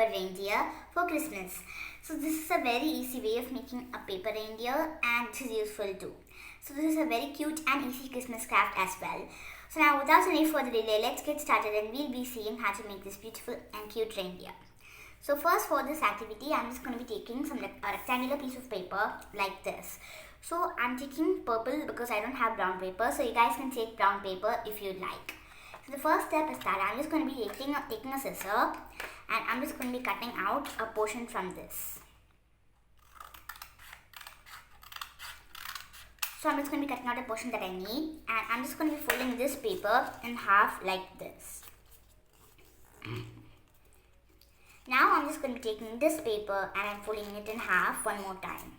paper reindeer for Christmas. So this is a very easy way of making a paper reindeer, and this is useful too. So this is a very cute and easy Christmas craft as well. So now without any further delay, let's get started and we'll be seeing how to make this beautiful and cute reindeer. So first, for this activity, I'm just going to be taking a rectangular piece of paper like this. So I'm taking purple because I don't have brown paper, so you guys can take brown paper if you'd like. So the first step is that I'm just going to be taking a scissor, and I'm just going to be cutting out a portion from this. So I'm just going to be cutting out a portion that I need, and I'm just going to be folding this paper in half like this. Now I'm just going to be taking this paper and I'm folding it in half one more time.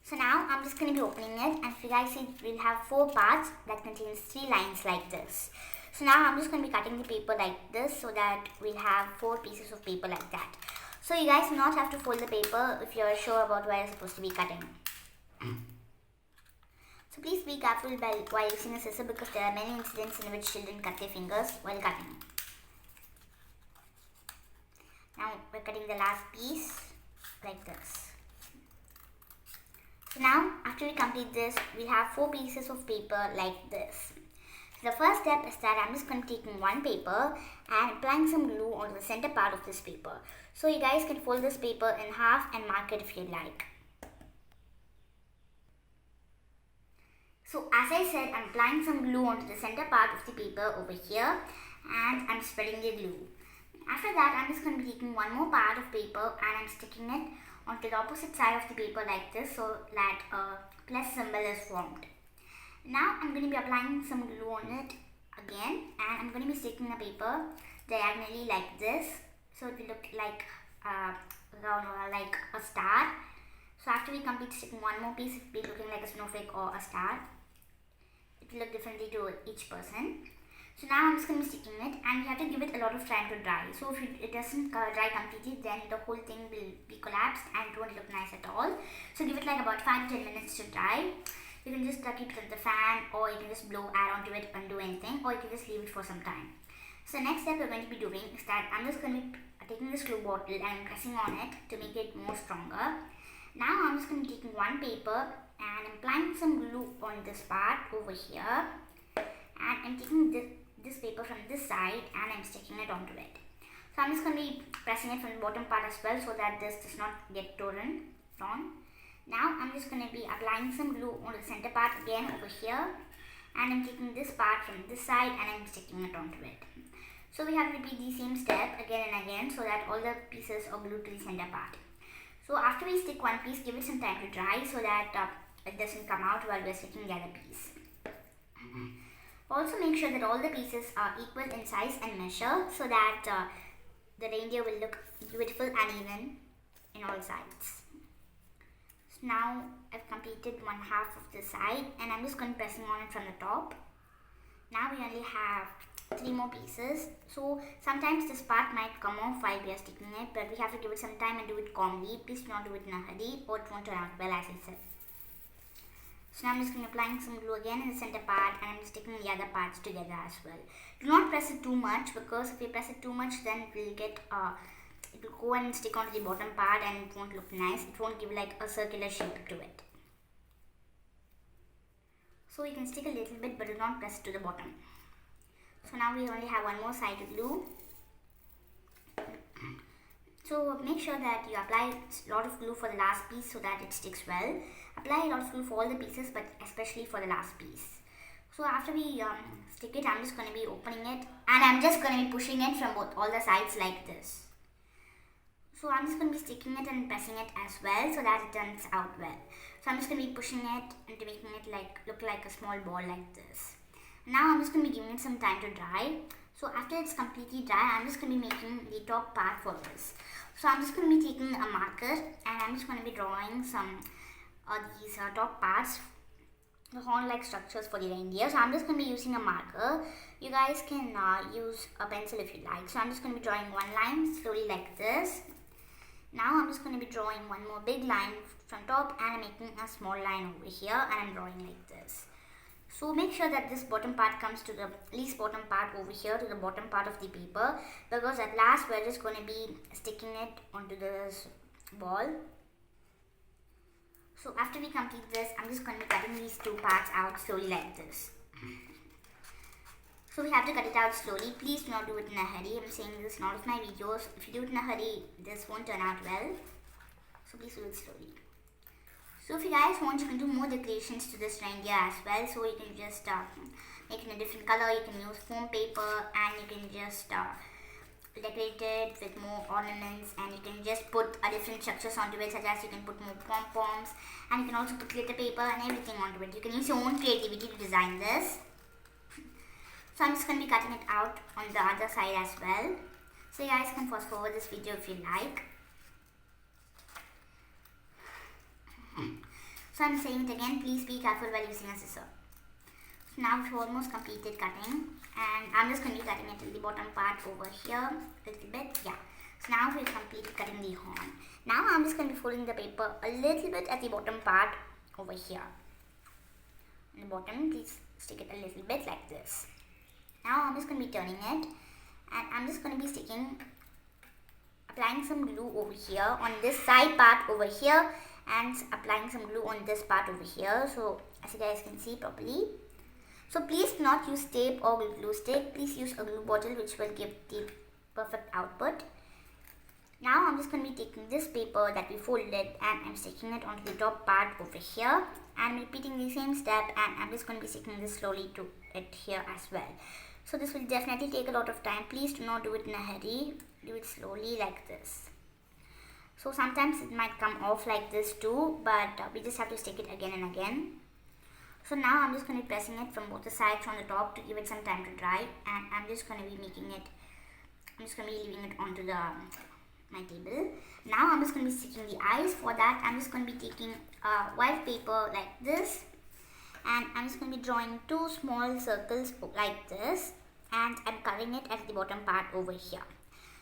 So now I'm just going to be opening it, and if you guys see, we'll have 4 parts that contains 3 lines like this. So now I'm just going to be cutting the paper like this so that we'll have 4 pieces of paper like that. So you guys do not have to fold the paper if you're sure about where you're supposed to be cutting. So please be careful while using a scissor, because there are many incidents in which children cut their fingers while cutting. Now we're cutting the last piece like this. So now after we complete this, we have 4 pieces of paper like this. So the first step is that I'm just going to be taking one paper and applying some glue onto the center part of this paper. So you guys can fold this paper in half and mark it if you like. So as I said, I'm applying some glue onto the center part of the paper over here, and I'm spreading the glue. After that, I'm just going to be taking one more part of paper and I'm sticking it onto the opposite side of the paper like this, so that a plus symbol is formed. Now I'm going to be applying some glue on it again, and I'm going to be sticking the paper diagonally like this, so it will look like a star. So after we complete sticking one more piece, it will be looking like a snowflake or a star. It will look differently to each person. So now I'm just going to be sticking it, and you have to give it a lot of time to dry. So if it doesn't dry completely, then the whole thing will be collapsed and it won't look nice at all. So give it like about 5 to 10 minutes to dry. You can just keep it on the fan, or you can just blow air onto it and do anything, or you can just leave it for some time. So the next step we're going to be doing is that I'm just going to be taking this glue bottle and pressing on it to make it more stronger. Now I'm just going to be taking one paper and applying some glue on this part over here, and I'm taking this paper from this side and I'm sticking it onto it. So I'm just going to be pressing it from the bottom part as well, so that this does not get torn. Now I'm just going to be applying some glue on the center part again over here, and I'm taking this part from this side and I'm sticking it onto it. So we have to repeat the same step again and again, so that all the pieces are glued to the center part. So after we stick one piece, give it some time to dry so that it doesn't come out while we're sticking the other piece. Also make sure that all the pieces are equal in size and measure, so that the reindeer will look beautiful and even in all sides. So now I've completed one half of the side, and I'm just going to be pressing on it from the top. Now we only have 3 more pieces. So sometimes this part might come off while we are sticking it, but we have to give it some time and do it calmly. Please do not do it in a hurry, or it won't turn out well, as I said. So now I'm just going to be applying some glue again in the center part, and I'm sticking the other parts together as well. Do not press it too much, because if you press it too much, then it will go and stick onto the bottom part and it won't look nice. It won't give like a circular shape to it. So you can stick a little bit, but do not press it to the bottom. So now we only have one more side to glue. So make sure that you apply a lot of glue for the last piece so that it sticks well. Apply a lot of glue for all the pieces, but especially for the last piece. So after we stick it, I'm just going to be opening it, and I'm just going to be pushing it from all the sides like this. So I'm just going to be sticking it and pressing it as well, so that it turns out well. So I'm just going to be pushing it into making it look like a small ball like this. Now I'm just going to be giving it some time to dry. So after it's completely dry, I'm just going to be making the top part for this. So I'm just going to be taking a marker, and I'm just going to be drawing some these top parts, the horn-like structures for the reindeer. So I'm just going to be using a marker. You guys can use a pencil if you like. So I'm just going to be drawing one line slowly like this. Now I'm just going to be drawing one more big line from top, and I'm making a small line over here, and I'm drawing like this. So make sure that this bottom part comes to the least bottom part over here to the bottom part of the paper, because at last we're just going to be sticking it onto this ball. So after we complete this, I'm just going to be cutting these two parts out slowly like this. So we have to cut it out slowly. Please do not do it in a hurry. I'm saying this in all of my videos. If you do it in a hurry, this won't turn out well. So please do it slowly. So if you guys want, you can do more decorations to this reindeer as well. So you can just make it in a different color. You can use foam paper and you can just decorate it with more ornaments, and you can just put different structures onto it, such as you can put more pom-poms, and you can also put glitter paper and everything onto it. You can use your own creativity to design this. So I'm just going to be cutting it out on the other side as well. So you guys can fast forward this video if you like. So I'm saying it again, please be careful while using a scissor. So now we've almost completed cutting, and I'm just going to be cutting it till the bottom part over here a little bit. Yeah. So now we've completed cutting the horn. Now I'm just going to be folding the paper a little bit at the bottom part over here. On the bottom, please stick it a little bit like this. Now I'm just going to be turning it, and I'm just going to be applying some glue over here on this side part over here, and applying some glue on this part over here, so as you guys can see properly. So please do not use tape or glue stick. Please use a glue bottle, which will give the perfect output. Now I'm just going to be taking this paper that we folded and I'm sticking it onto the top part over here, and I'm repeating the same step, and I'm just going to be sticking this slowly to it here as well. So this will definitely take a lot of time. Please do not do it in a hurry. Do it slowly like this. So sometimes it might come off like this too, but we just have to stick it again and again. So now I'm just going to be pressing it from both the sides on the top to give it some time to dry, and I'm just going to be leaving it onto my table. Now I'm just going to be sticking the eyes. For that, I'm just going to be taking white paper like this, and I'm just going to be drawing two small circles like this, and I'm coloring it at the bottom part over here.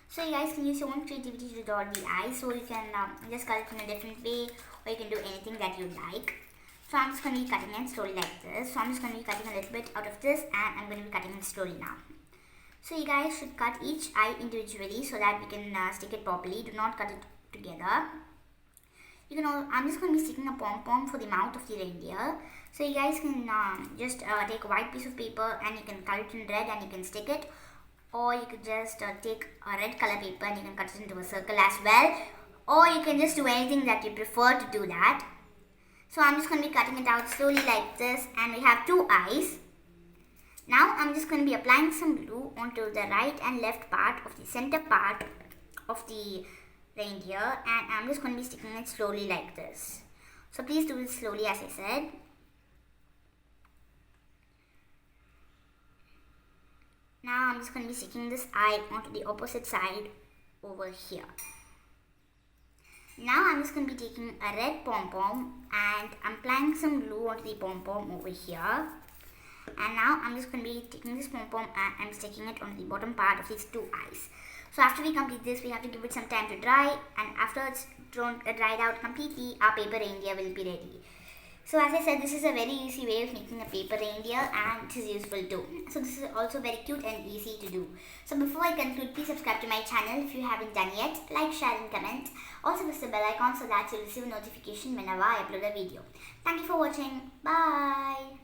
So you guys can use your own creativity to draw the eyes. So you can just color it in a different way, or you can do anything that you like. So I'm just going to be cutting it slowly like this. So I'm just going to be cutting a little bit out of this, and I'm going to be cutting it slowly now. So you guys should cut each eye individually so that we can stick it properly. Do not cut it together. I'm just going to be sticking a pom-pom for the mouth of the reindeer. So you guys can just take a white piece of paper and you can color it in red and you can stick it. Or you could just take a red color paper and you can cut it into a circle as well. Or you can just do anything that you prefer to do that. So I'm just going to be cutting it out slowly like this, and we have two eyes. Now I'm just going to be applying some glue onto the right and left part of the center part of the reindeer, and I'm just going to be sticking it slowly like this. So please do it slowly, as I said. Now I'm just going to be sticking this eye onto the opposite side over here. Now I'm just going to be taking a red pom-pom and I'm applying some glue onto the pom-pom over here. And now I'm just going to be taking this pom-pom and I'm sticking it on the bottom part of these two eyes. So after we complete this, we have to give it some time to dry, and after it's dried out completely, our paper reindeer will be ready. So as I said, this is a very easy way of making a paper reindeer, and it is useful too. So this is also very cute and easy to do. So before I conclude, please subscribe to my channel if you haven't done yet. Like, share and comment. Also press the bell icon so that you'll receive a notification whenever I upload a video. Thank you for watching. Bye.